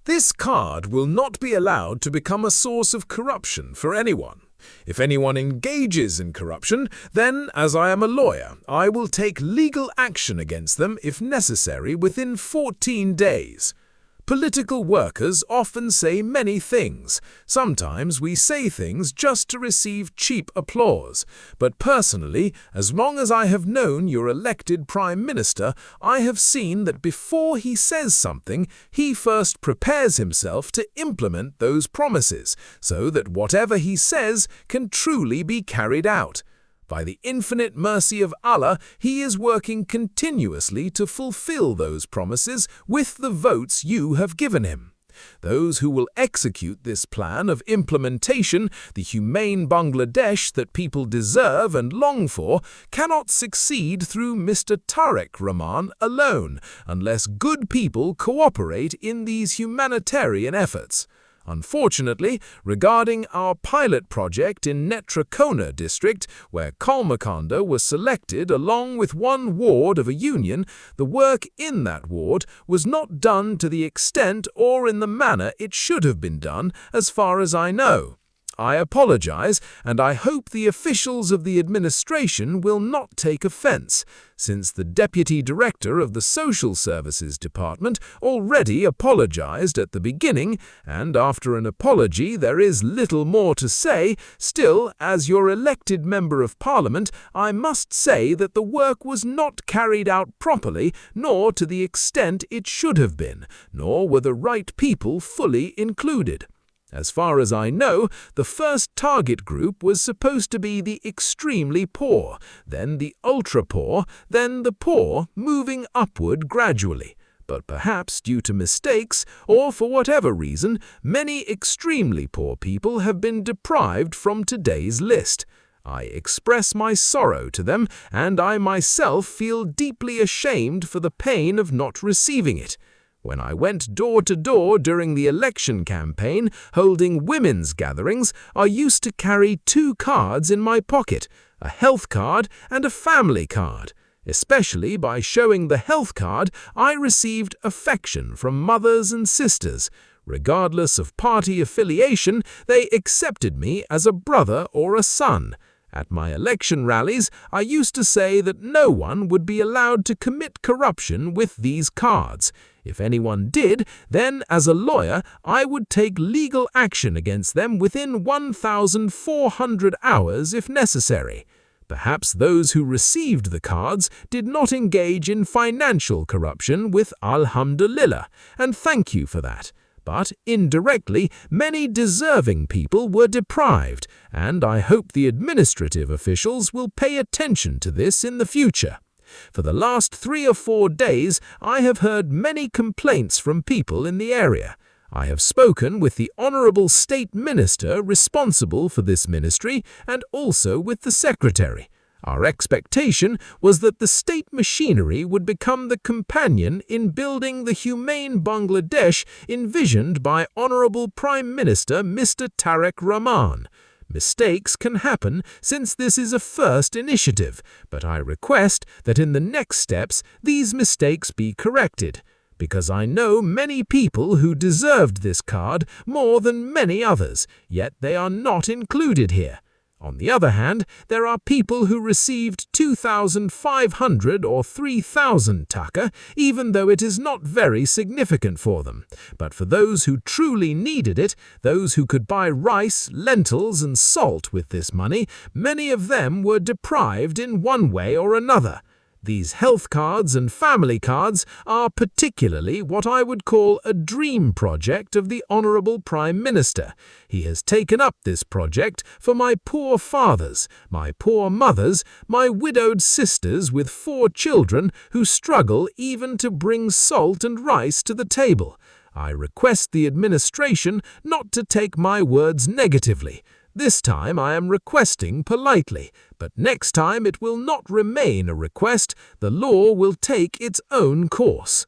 This card will not be allowed to become a source of corruption for anyone. If anyone engages in corruption, then, as I am a lawyer, I will take legal action against them if necessary within 14 days. Political workers often say many things. Sometimes we say things just to receive cheap applause. But personally, as long as I have known your elected Prime Minister, I have seen that before he says something, he first prepares himself to implement those promises, so that whatever he says can truly be carried out. By the infinite mercy of Allah, he is working continuously to fulfill those promises with the votes you have given him. Those who will execute this plan of implementation, the humane Bangladesh that people deserve and long for, cannot succeed through Mr. Tariq Rahman alone, unless good people cooperate in these humanitarian efforts. Unfortunately, regarding our pilot project in Netrokona district, where Kalmakanda was selected along with one ward of a union, the work in that ward was not done to the extent or in the manner it should have been done, as far as I know. I apologize, and I hope the officials of the administration will not take offense, since the Deputy Director of the Social Services Department already apologized at the beginning, and after an apology there is little more to say. Still, as your elected Member of Parliament, I must say that the work was not carried out properly, nor to the extent it should have been, nor were the right people fully included. As far as I know, the first target group was supposed to be the extremely poor, then the ultra-poor, then the poor, moving upward gradually. But perhaps due to mistakes, or for whatever reason, many extremely poor people have been deprived from today's list. I express my sorrow to them, and I myself feel deeply ashamed for the pain of not receiving it. When I went door to door during the election campaign holding women's gatherings, I used to carry 2 cards in my pocket, a health card and a family card. Especially by showing the health card, I received affection from mothers and sisters. Regardless of party affiliation, they accepted me as a brother or a son. At my election rallies, I used to say that no one would be allowed to commit corruption with these cards. If anyone did, then as a lawyer, I would take legal action against them within 1,400 hours if necessary. Perhaps those who received the cards did not engage in financial corruption with Alhamdulillah, and thank you for that. But indirectly, many deserving people were deprived, and I hope the administrative officials will pay attention to this in the future. For the last 3 or 4 days, I have heard many complaints from people in the area. I have spoken with the Honourable State Minister responsible for this ministry and also with the Secretary. Our expectation was that the state machinery would become the companion in building the humane Bangladesh envisioned by Honourable Prime Minister Mr. Tariq Rahman. Mistakes can happen since this is a first initiative, but I request that in the next steps these mistakes be corrected, because I know many people who deserved this card more than many others, yet they are not included here. On the other hand, there are people who received 2,500 or 3,000 taka, even though it is not very significant for them. But for those who truly needed it, those who could buy rice, lentils and salt with this money, many of them were deprived in one way or another. These health cards and family cards are particularly what I would call a dream project of the Honourable Prime Minister. He has taken up this project for my poor fathers, my poor mothers, my widowed sisters with 4 children who struggle even to bring salt and rice to the table. I request the administration not to take my words negatively. This time I am requesting politely, but next time it will not remain a request. The law will take its own course.